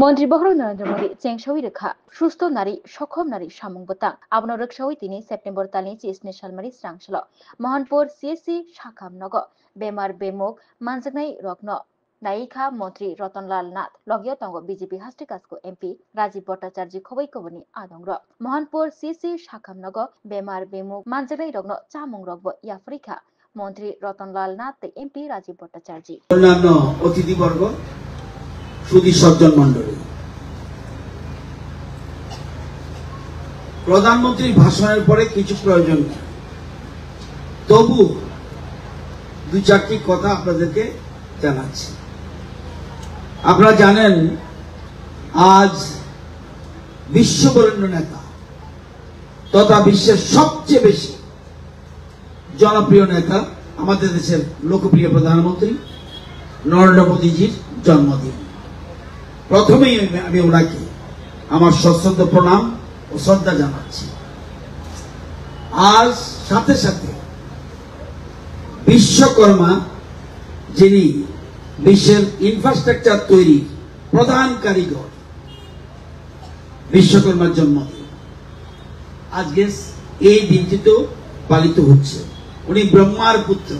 মন্ত্রী বহরক নরেন্দ্র মোদী চেংসাউই রেখা সুস্থ নারী সক্ষম নারী সামংবতাং আবনো রোকসাউই তিনি সেপ্টেম্বর তালনি চিসনে সালমারি স্রাংসল মহানপুর সিএসসি শাখাম নগ বেমার বেমুক মানজাকনাই রগ্ন নায়িকা মন্ত্রী রতনলাল নাথ লগিও তঙ্গ বিজেপি হাস্টিকাসকো এমপি রাজীব ভট্টাচার্য খবৈ কবনি আদংর মহানপুর সিএসসি শাখাম নগ বেমার বেমুক মানজাকনাই রগ্ন চামং রগব ইয়াফরিখা মন্ত্রী রতনলাল নাথ এমপি রাজীব ভট্টাচার্য অন্যান্য অতিথিবর্গ সুধী সজ্জন মন্ডলী, প্রধানমন্ত্রীর ভাষণের পরে কিছু প্রয়োজন নেই, তবু দু চারটি কথা আপনাদেরকে জানাচ্ছি। আপনারা জানেন আজ বিশ্ববরেণ্য নেতা তথা বিশ্বের সবচেয়ে বেশি জনপ্রিয় নেতা আমাদের দেশের লোকপ্রিয় প্রধানমন্ত্রী নরেন্দ্র মোদীজির জন্মদিন। প্রথমেই আমি ওনাকে আমার সশ্রদ্ধ প্রণাম ও শ্রদ্ধা জানাচ্ছি। আজ সাথে সাথে বিশ্বকর্মা, যিনি বিশ্বের ইনফ্রাস্ট্রাকচার তৈরির প্রধান কারিগর, বিশ্বকর্মার জন্মদিন আজকে এই দিনটিতেও পালিত হচ্ছে। উনি ব্রহ্মার পুত্র,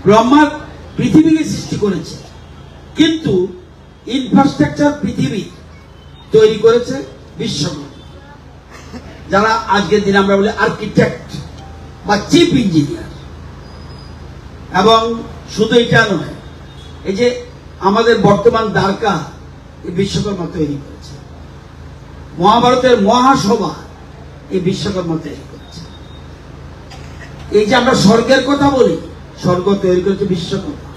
ব্রহ্মার পৃথিবীকে সৃষ্টি করেছে, কিন্তু ইনফ্রাস্ট্রাকচার পৃথিবী তৈরি করেছে বিশ্বকর্মা, যারা আজকের দিনে আমরা বলি আর্কিটেক্ট বা চিফ ইঞ্জিনিয়ার। এবং শুধু এটা নয়, এই যে আমাদের বর্তমান দ্বারকা বিশ্বকর্মা তৈরি করেছে, মহাভারতের মহাসভা এই বিশ্বকর্মা তৈরি করেছে। এই যে আমরা স্বর্গের কথা বলি, স্বর্গ তৈরি করেছে বিশ্বকর্মা।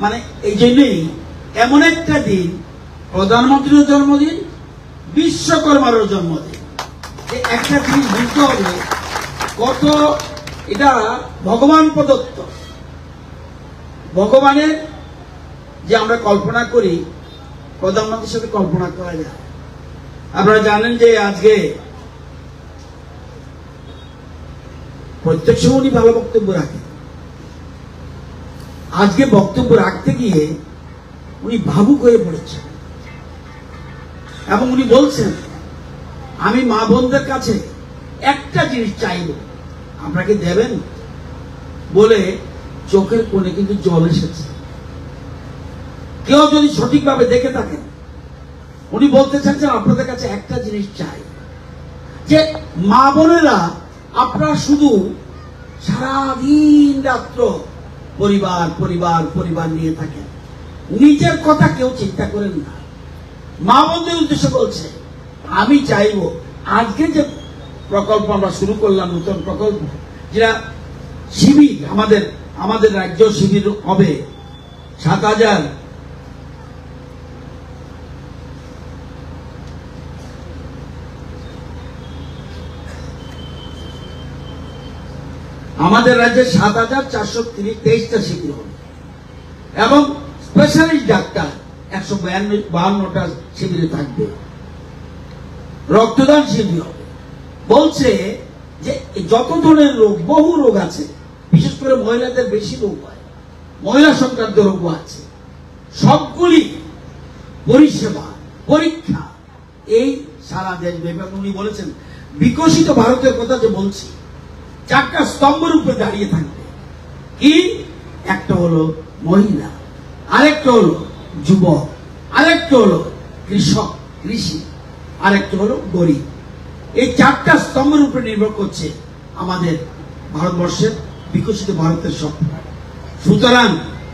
মানে এই জন্যই এমন একটা দিন, প্রধানমন্ত্রীর জন্মদিন, বিশ্বকর্মারও জন্মদিন। একটা জিনিস বুঝতে হবে, কত এটা ভগবান প্রদত্ত। ভগবানের যে আমরা কল্পনা করি, প্রধানমন্ত্রীর সাথে কল্পনা করা যায়। আপনারা জানেন যে আজকে প্রত্যেক সময় উনি ভালো বক্তব্য রাখেন। আজকে বক্তব্য রাখতে গিয়ে উনি ভাবুক হয়ে পড়েছেন এবং উনি বলছেন, আমি মা বোনদের কাছে একটা জিনিস চাইব, আপনাকে দেবেন? বলে চোখের কোণে কিন্তু জল এসেছে। কেউ যদি সঠিকভাবে দেখে থাকেন, উনি বলতে চাচ্ছেন আপনাদের কাছে একটা জিনিস চাই, যে মা বোনেরা আপনারা শুধু সারাদিন রাত্র পরিবার পরিবার পরিবার নিয়ে থাকেন, নিজের কথা কেউ চিন্তা করেন না। মা বোনদের উদ্দেশ্যে বলছে, আমি চাইব আজকে যে প্রকল্প আমরা শুরু করলাম, নতুন প্রকল্প, যেটা শিবির, আমাদের রাজ্য শিবির হবে 7,000। আমাদের রাজ্যে 7,423টা শিবির হবে এবং স্পেশালিস্ট ডাক্তার 152টা শিবিরে থাকবে। রক্তদান শিবির হবে। বলছে যে যত ধরনের রোগ, বহু রোগ আছে, বিশেষ করে মহিলাদের বেশি রোগ হয়, মহিলা সংক্রান্ত রোগ আছে, সবগুলি পরিষেবা পরীক্ষা এই সারা দেশ ব্যাপী। উনি বলেছেন বিকশিত ভারতের কথা যে বলছি, 4টা স্তম্ভের উপরে দাঁড়িয়ে থাকবে। কি? একটা হলো মহিলা, আরেকটা হলো যুবক, আরেকটা হলো কৃষক কৃষি, আরেকটা হলো গরিব। এই 4টা স্তম্ভের উপরে নির্ভর করছে আমাদের ভারতবর্ষের বিকশিত ভারতের স্বপ্ন। সুতরাং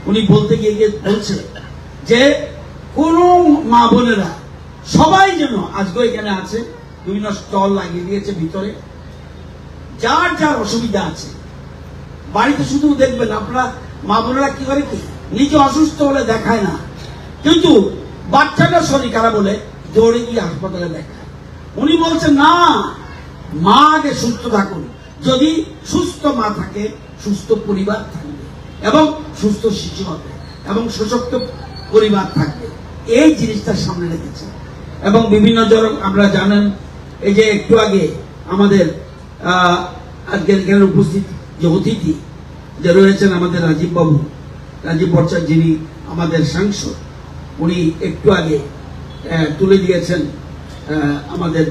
উনি বলতে গিয়ে বলছে যে কোন মা বোনেরা সবাই যেন, আজকে এখানে আছে, বিভিন্ন স্টল লাগিয়ে দিয়েছে ভিতরে, যার যার অসুবিধা আছে বাড়িতে শুধু দেখবেন আপনারা মা বোনেরা কি করে, কি নিজে অসুস্থ হলে দেখায় না, কিন্তু বাচ্চাটা শরীর খারাপ বলে দৌড়ে গিয়ে হাসপাতালে দেখায়। উনি বলছেন না, মা আগে সুস্থ থাকুন। যদি সুস্থ মা থাকে, সুস্থ পরিবার থাকবে এবং সুস্থ শিশু হবে এবং সশক্ত পরিবার থাকবে। এই জিনিসটা সামনে রেখেছে। এবং বিভিন্ন জন, আমরা জানেন, এই যে একটু আগে আমাদের আজকের এখানে উপস্থিত যে অতিথি যে রয়েছেন আমাদের রাজীব ভট্টাচার্য, যিনি আমাদের সাংসদ, উনি একটু আগে তুলে দিয়েছেন আমাদের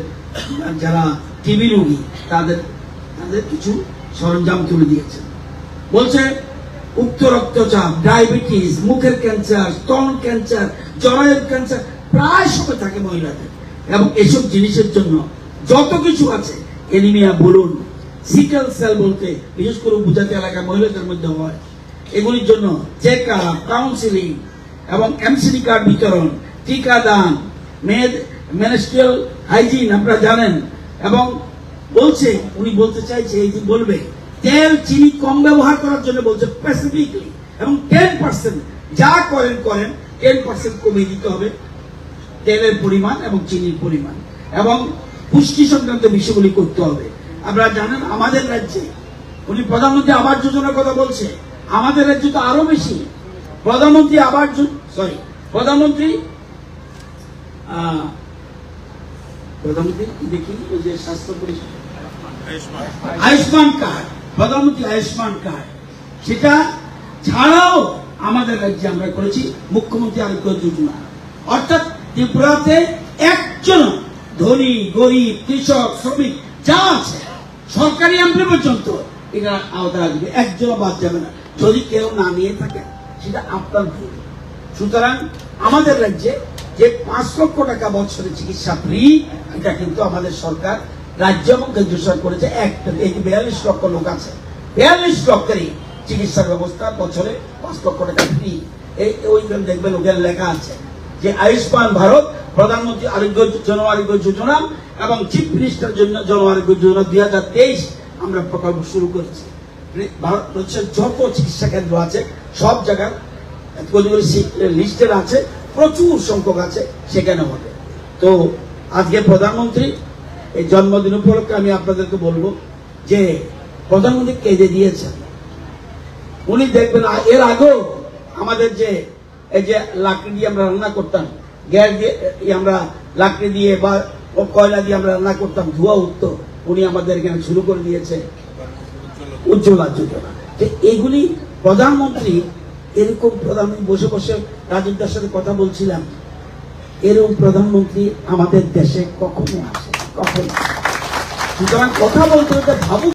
যারা টিবি রোগী তাদের কিছু সরঞ্জাম তুলে দিয়েছেন। বলছে উচ্চ রক্তচাপ, ডায়াবেটিস, মুখের ক্যান্সার, স্তন ক্যান্সার, জরায়ুর ক্যান্সার প্রায় সবে থাকে মহিলাদের, এবং এসব জিনিসের জন্য যত কিছু আছে, এনিমিয়া বলুন, সিকেল সেল বলতে বিশেষ করে উপজাতি এলাকার মহিলাদের মধ্যে হয়, এগুলির জন্য চেক আপ, কাউন্সিলিং এবং এমসিডি কার্ড বিতরণ, টিকাদান, মেনস্ট্রুয়াল হাইজিন আপনারা জানেন। এবং বলছে উনি বলতে চাইছে এই যে বলবে তেল চিনি কম ব্যবহার করার জন্য বলছে স্পেসিফিকলি, এবং 10% যা করেন 10% কমিয়ে দিতে হবে তেলের পরিমাণ এবং চিনির পরিমাণ, এবং পুষ্টি সংক্রান্ত বিষয়গুলি করতে হবে। আপনারা জানেন আমাদের রাজ্যে উনি প্রধানমন্ত্রী আবাস যোজনার কথা বলছে, আমাদের রাজ্যে তো আরো বেশি। প্রধানমন্ত্রী দেখি ওই যে স্বাস্থ্য পরিষেবা আয়ুষ্মান কার্ড, প্রধানমন্ত্রী আয়ুষ্মান কার্ড, সেটা ছাড়াও আমাদের রাজ্যে আমরা করেছি মুখ্যমন্ত্রী আরোগ্য যোজনা। অর্থাৎ ত্রিপুরাতে একজন ধনী গরিব কৃষক শ্রমিক যা আছে সরকারি এমপ্লয় পর্যন্ত এটা আওতা আসবে, একজন বাদ যাবে না। যদি কেউ না নিয়ে থাকে সেটা আপনার ভুল। সুতরাং আমাদের রাজ্যে যে 5 লক্ষ টাকা বছরে চিকিৎসা ফ্রি, এটা কিন্তু আমাদের সরকার রাজ্য এবং কেন্দ্র সরকার করেছে। 42 লক্ষ লোক আছে, 42 লক্ষেরই চিকিৎসার ব্যবস্থা, বছরে 5 লক্ষ টাকা ফ্রি। ওই দেখবেন ওখানে লেখা আছে যে আয়ুষ্মান ভারত, প্রধানমন্ত্রী জন আরোগ্য যোজনা এবং চিফ মিনিস্টার জন আরোগ্য যোজনা 2023 আমরা প্রকল্প শুরু করেছি। ভারতবর্ষের যত চিকিৎসা কেন্দ্র আছে সব জায়গায় লিস্টের আছে, প্রচুর সংখ্যক আছে, সেখানে হবে। তো আজকে প্রধানমন্ত্রী এই জন্মদিন উপলক্ষে আমি আপনাদেরকে বলবো যে প্রধানমন্ত্রী কেঁদে দিয়েছেন। উনি দেখবেন এর আগেও আমাদের যে এই যে লাকড়ি দিয়ে আমরা রান্না করতাম, গ্যাস দিয়ে আমরা লাকড়ি দিয়ে বা কয়লা দিয়ে আমরা রান্না করতাম, ধোঁয়া উঠতো, উনি আমাদের এখানে শুরু করে দিয়েছে উজ্জ্বলা যোজনা। এগুলি প্রধানমন্ত্রী, এরকম প্রধানমন্ত্রী বসে বসে রাজুদার সাথে কথা বলছিলাম, এরকম প্রধানমন্ত্রী আমাদের দেশে কখনো আসে, কখনো। সুতরাং কথা বলতে ভাবুক।